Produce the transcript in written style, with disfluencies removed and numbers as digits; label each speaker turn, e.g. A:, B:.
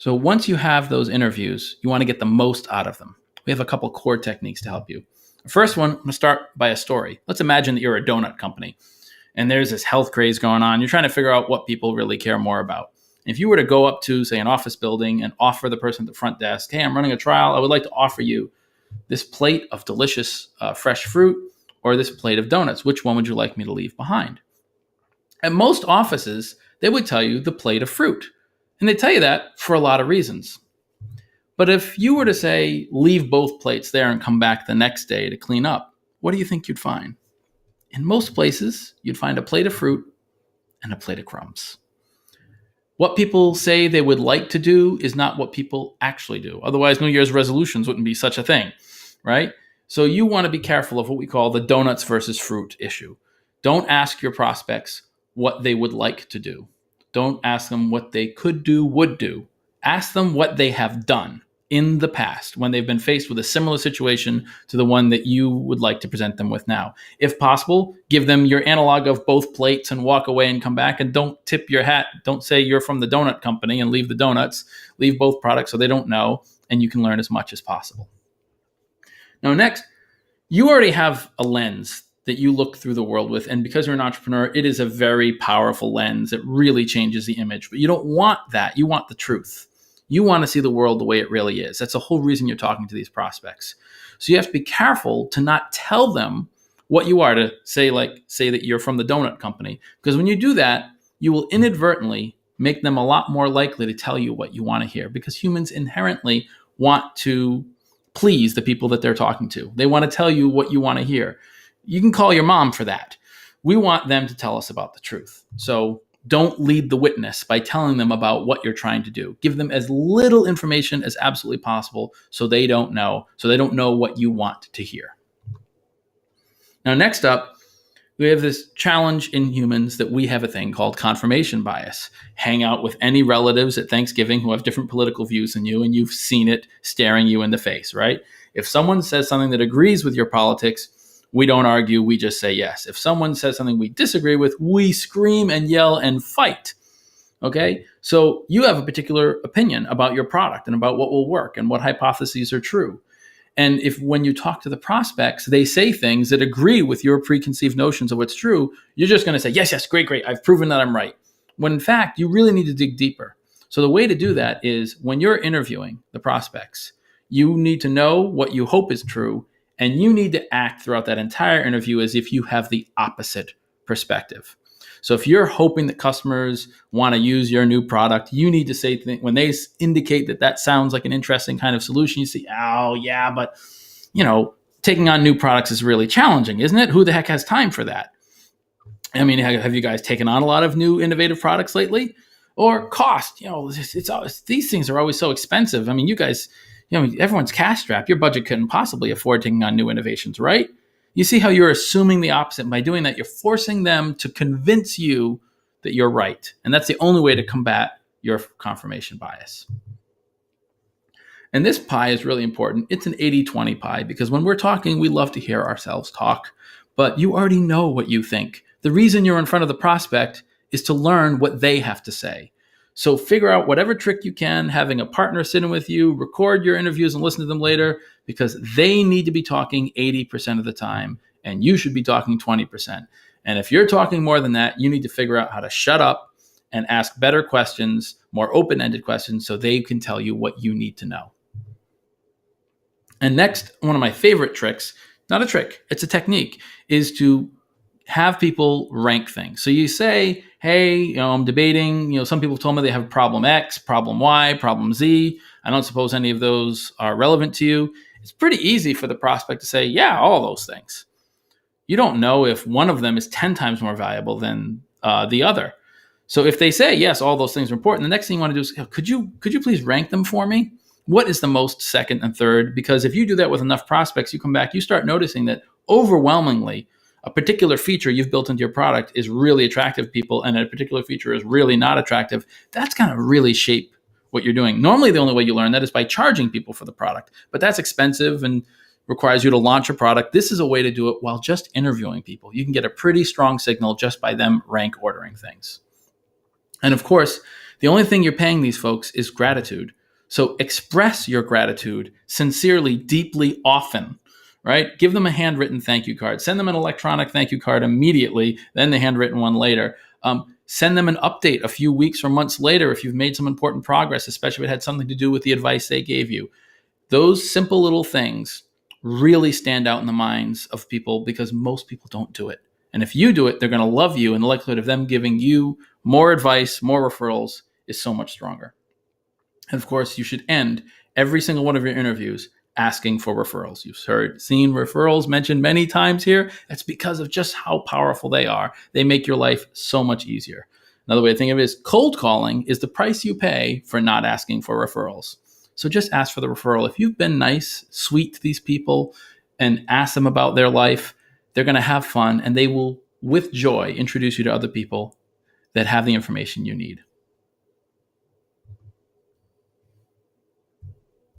A: So once you have those interviews, you want to get the most out of them. We have a couple core techniques to help you. The first one, I'm going to start by a story. Let's imagine that you're a donut company and there's this health craze going on. You're trying to figure out what people really care more about. If you were to go up to, say, an office building and offer the person at the front desk, hey, I'm running a trial. I would like to offer you this plate of delicious fresh fruit or this plate of donuts. Which one would you like me to leave behind? At most offices, they would tell you the plate of fruit. And they tell you that for a lot of reasons. But if you were to say, leave both plates there and come back the next day to clean up, what do you think you'd find? In most places, you'd find a plate of fruit and a plate of crumbs. What people say they would like to do is not what people actually do. Otherwise, New Year's resolutions wouldn't be such a thing, right? So you want to be careful of what we call the donuts versus fruit issue. Don't ask your prospects what they would like to do. Don't ask them what they could do, would do. Ask them what they have done in the past when they've been faced with a similar situation to the one that you would like to present them with now. If possible, give them your analog of both plates and walk away and come back, and don't tip your hat. Don't say you're from the donut company and leave the donuts. Leave both products so they don't know, and you can learn as much as possible. Now, next, you already have a lens that you look through the world with. And because you're an entrepreneur, it is a very powerful lens. It really changes the image, but you don't want that. You want the truth. You want to see the world the way it really is. That's the whole reason you're talking to these prospects. So you have to be careful to not tell them what you are, to say that you're from the donut company. Because when you do that, you will inadvertently make them a lot more likely to tell you what you want to hear, because humans inherently want to please the people that they're talking to. They want to tell you what you want to hear. You can call your mom for that. We want them to tell us about the truth. So don't lead the witness by telling them about what you're trying to do. Give them as little information as absolutely possible so they don't know what you want to hear. Now, next up, we have this challenge in humans that we have a thing called confirmation bias. Hang out with any relatives at Thanksgiving who have different political views than you, and you've seen it staring you in the face, right? If someone says something that agrees with your politics, we don't argue, we just say yes. If someone says something we disagree with, we scream and yell and fight. Okay? So you have a particular opinion about your product and about what will work and what hypotheses are true. And if when you talk to the prospects, they say things that agree with your preconceived notions of what's true, you're just going to say, yes, great, I've proven that I'm right. When in fact, you really need to dig deeper. So the way to do that is when you're interviewing the prospects, you need to know what you hope is true. And you need to act throughout that entire interview as if you have the opposite perspective. So if you're hoping that customers want to use your new product, you need to say, when they indicate that sounds like an interesting kind of solution, you say, oh yeah, but taking on new products is really challenging, isn't it? Who the heck has time for that? I mean, have you guys taken on a lot of new innovative products lately? Or cost, these things are always so expensive. I mean, you guys, everyone's cash strapped. Your budget couldn't possibly afford taking on new innovations, right? You see how you're assuming the opposite. By doing that, you're forcing them to convince you that you're right. And that's the only way to combat your confirmation bias. And this pie is really important. It's an 80-20 pie, because when we're talking, we love to hear ourselves talk, but you already know what you think. The reason you're in front of the prospect is to learn what they have to say. So figure out whatever trick you can, having a partner sitting with you, record your interviews and listen to them later, because they need to be talking 80% of the time and you should be talking 20%. And if you're talking more than that, you need to figure out how to shut up and ask better questions, more open-ended questions, so they can tell you what you need to know. And next, one of my favorite tricks, not a trick, it's a technique, is to have people rank things. So you say, hey, I'm debating, some people told me they have problem X, problem Y, problem Z. I don't suppose any of those are relevant to you. It's pretty easy for the prospect to say, yeah, all those things. You don't know if one of them is 10 times more valuable than the other. So if they say, yes, all those things are important, the next thing you want to do is, could you please rank them for me? What is the most, second, and third? Because if you do that with enough prospects, you come back, you start noticing that overwhelmingly, a particular feature you've built into your product is really attractive to people, and a particular feature is really not attractive. That's going to really shape what you're doing. Normally, the only way you learn that is by charging people for the product, but that's expensive and requires you to launch a product. This is a way to do it while just interviewing people. You can get a pretty strong signal just by them rank ordering things. And of course, The only thing you're paying these folks is gratitude. So express your gratitude sincerely, deeply, often, right? Give them a handwritten thank you card. Send them an electronic thank you card immediately, then the handwritten one later. Send them an update a few weeks or months later if you've made some important progress, especially if it had something to do with the advice they gave you. Those simple little things really stand out in the minds of people because most people don't do it. And if you do it, they're going to love you, and the likelihood of them giving you more advice, more referrals is so much stronger. And of course, you should end every single one of your interviews asking for referrals. You've seen referrals mentioned many times here. That's because of just how powerful they are. They make your life so much easier. Another way to think of it is cold calling is the price you pay for not asking for referrals. So just ask for the referral. If you've been nice, sweet to these people and ask them about their life, they're going to have fun, and they will, with joy, introduce you to other people that have the information you need.